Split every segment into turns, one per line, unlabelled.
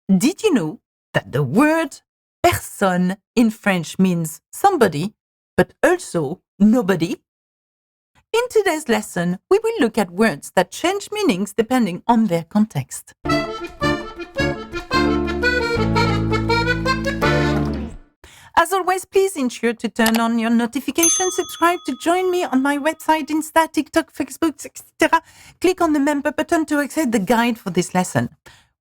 Did you know that the word personne in French means somebody, but also nobody? In today's lesson, we will look at words that change meanings depending on their context. As always, please ensure to turn on your notifications, subscribe to join me on my website, Insta, TikTok, Facebook, etc. Click on the member button to access the guide for this lesson.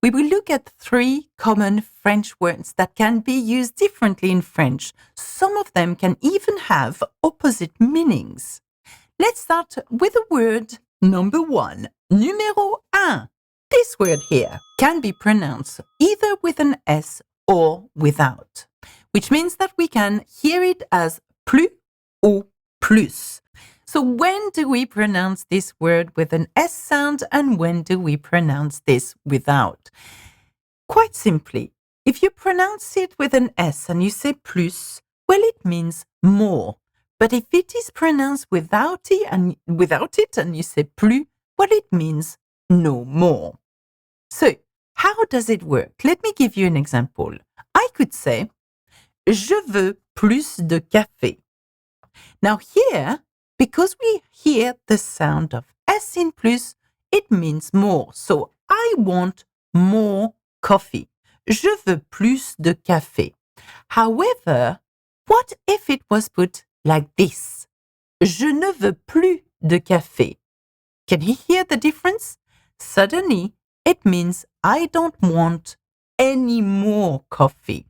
We will look at 3 common French words that can be used differently in French. Some of them can even have opposite meanings. Let's start with the word number 1, numéro 1. This word here can be pronounced either with an S or without, which means that we can hear it as plus ou plus. So when do we pronounce this word with an S sound and when do we pronounce this without? Quite simply, if you pronounce it with an S and you say plus, well, it means more. But if it is pronounced without it and you say plus, well, it means no more. So how does it work? Let me give you an example. I could say, je veux plus de café. Now here, because we hear the sound of S in plus, it means more. So I want more coffee. Je veux plus de café. However, what if it was put like this? Je ne veux plus de café. Can you hear the difference? Suddenly, it means I don't want any more coffee.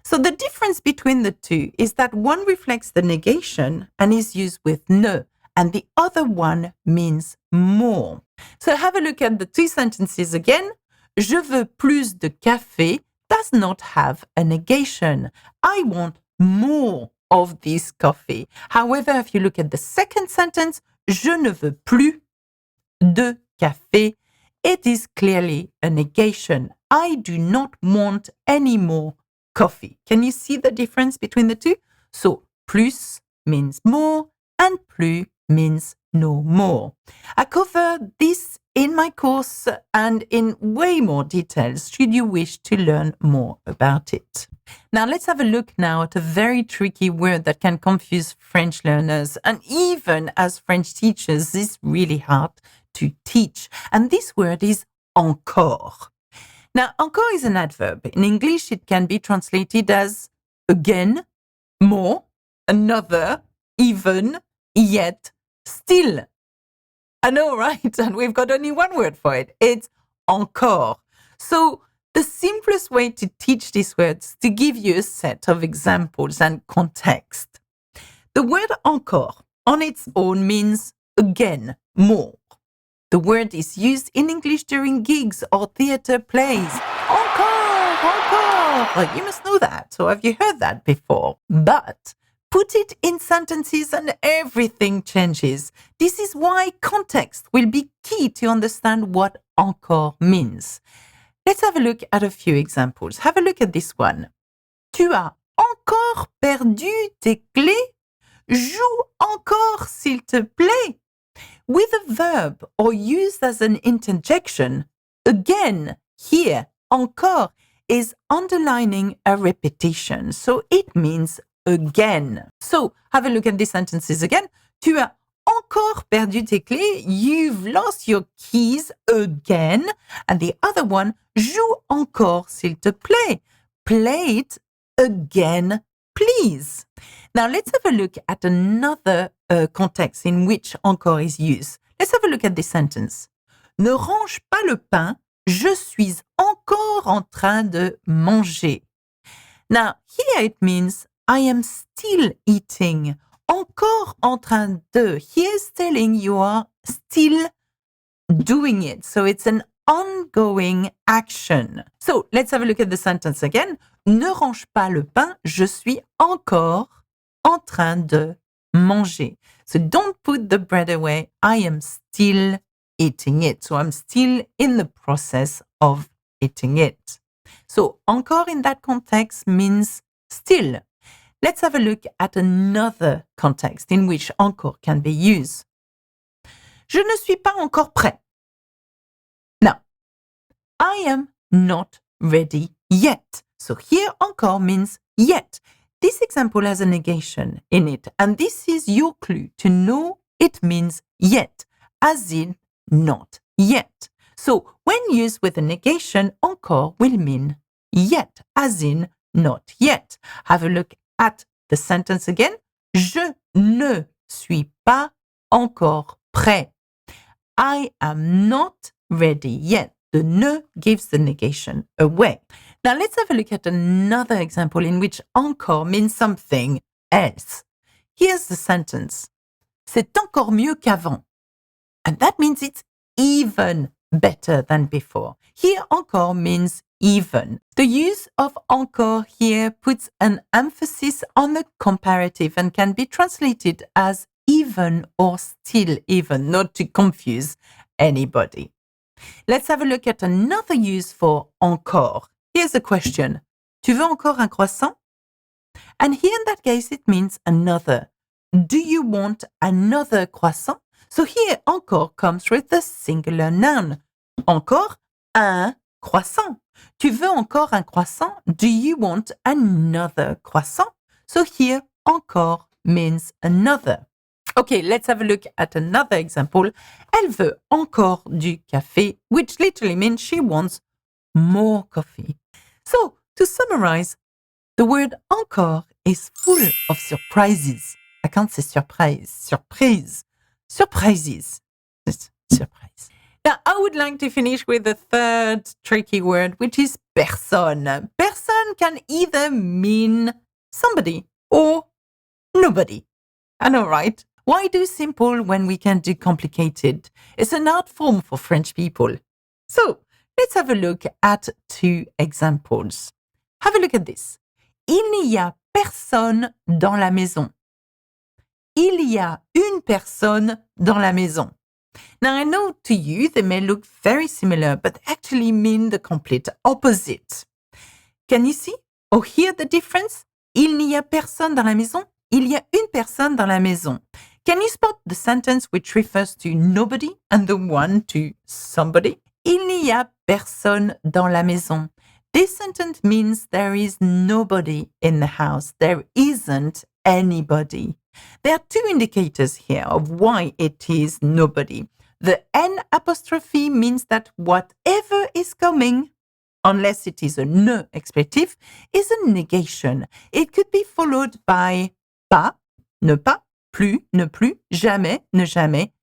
So the difference between the two is that one reflects the negation and is used with ne, and the other one means more. So have a look at the 2 sentences again. Je veux plus de café does not have a negation. I want more of this coffee. However, if you look at the second sentence, je ne veux plus de café, it is clearly a negation. I do not want any more coffee. Can you see the difference between the two? So, plus means more and plus means no more. I cover this in my course and in way more details should you wish to learn more about it. Now, let's have a look now at a very tricky word that can confuse French learners, and even as French teachers, it's really hard to teach. And this word is encore. Now, encore is an adverb. In English, it can be translated as again, more, another, even, yet, still. I know, right? And we've got only one word for it. It's encore. So the simplest way to teach these words is to give you a set of examples and context. The word encore on its own means again, more. The word is used in English during gigs or theatre plays. Encore, encore. You must know that. So have you heard that before? But put it in sentences and everything changes. This is why context will be key to understand what encore means. Let's have a look at a few examples. Have a look at this one. Tu as encore perdu tes clés? Joue encore s'il te plaît. With a verb or used as an interjection, again, here, encore, is underlining a repetition. So it means again. So have a look at these sentences again. Tu as encore perdu tes clés. You've lost your keys again. And the other one, joue encore s'il te plaît. Play it again, please. Now let's have a look at another context in which encore is used. Let's have a look at this sentence. Ne range pas le pain, je suis encore en train de manger. Now here it means I am still eating. Encore en train de. Here is telling you are still doing it. So it's an ongoing action. So let's have a look at the sentence again. Ne range pas le pain, je suis encore en train de manger. So don't put the bread away. I am still eating it. So I'm still in the process of eating it. So encore in that context means still. Let's have a look at another context in which encore can be used. Je ne suis pas encore prêt. Now, I am not ready yet. So here encore means yet. This example has a negation in it, and this is your clue to know it means yet, as in not yet. So when used with a negation, encore will mean yet, as in not yet. Have a look at the sentence again. Je ne suis pas encore prêt. I am not ready yet. The ne gives the negation away. Now let's have a look at another example in which encore means something else. Here's the sentence. C'est encore mieux qu'avant. And that means it's even better than before. Here encore means even. The use of encore here puts an emphasis on the comparative and can be translated as even or still even, not to confuse anybody. Let's have a look at another use for encore. Here's a question. Tu veux encore un croissant? And here in that case, it means another. Do you want another croissant? So here, encore comes with the singular noun. Encore un croissant. Tu veux encore un croissant? Do you want another croissant? So here, encore means another. Okay, let's have a look at another example. Elle veut encore du café, which literally means she wants more coffee. So, to summarize, the word encore is full of surprises. I can't say surprise, surprise. Surprises. Surprise. Now, I would like to finish with the third tricky word, which is personne. Personne can either mean somebody or nobody. I know, right? Why do simple when we can do complicated? It's an art form for French people. So, let's have a look at two examples. Have a look at this. Il n'y a personne dans la maison. Il y a une personne dans la maison. Now, I know to you they may look very similar, but actually mean the complete opposite. Can you see or hear the difference? Il n'y a personne dans la maison. Il y a une personne dans la maison. Can you spot the sentence which refers to nobody and the one to somebody? Il n'y a personne dans la maison. This sentence means there is nobody in the house. There isn't anybody. There are two indicators here of why it is nobody. The N apostrophe means that whatever is coming, unless it is a ne expletive, is a negation. It could be followed by pas, ne pas, plus, ne plus, jamais, ne jamais.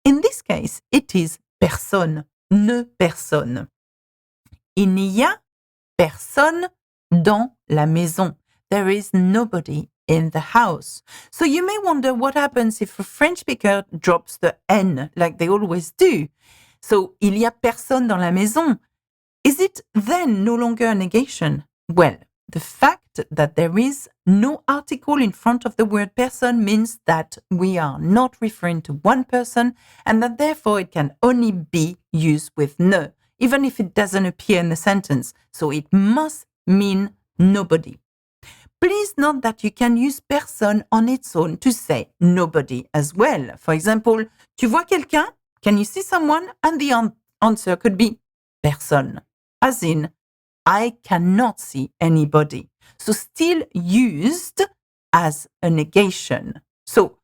In this case, it is personne, ne personne. Il n'y a personne dans la maison. There is nobody in the house. So you may wonder what happens if a French speaker drops the N like they always do. So, il y a personne dans la maison. Is it then no longer a negation? Well, the fact that there is no article in front of the word person means that we are not referring to one person and that therefore it can only be used with ne, even if it doesn't appear in the sentence. So it must mean nobody. Please note that you can use personne on its own to say nobody as well. For example, tu vois quelqu'un? Can you see someone? And the answer could be personne, as in, I cannot see anybody. So still used as a negation. So,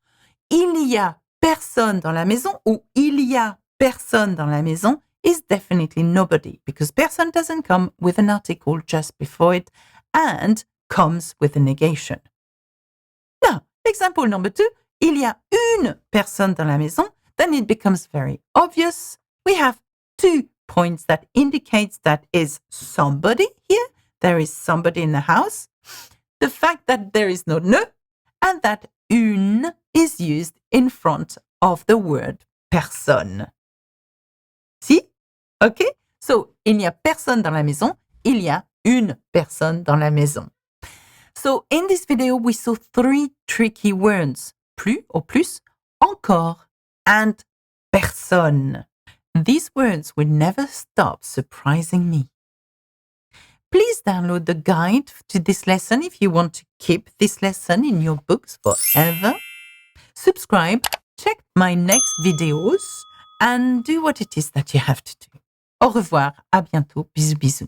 il y a personne dans la maison ou il y a personne dans la maison is definitely nobody because person doesn't come with an article just before it and comes with a negation. Now, example number 2, il y a une personne dans la maison, then it becomes very obvious. We have 2 points that indicates that is somebody here. There is somebody in the house. The fact that there is no ne and that une is used in front of the word personne. See? Okay? So, il n'y a personne dans la maison. Il y a une personne dans la maison. So, in this video, we saw 3 tricky words. Plus or plus, encore, and personne. These words will never stop surprising me. Please download the guide to this lesson if you want to keep this lesson in your books forever. Subscribe, check my next videos, and do what it is that you have to do. Au revoir, à bientôt, bisous bisous.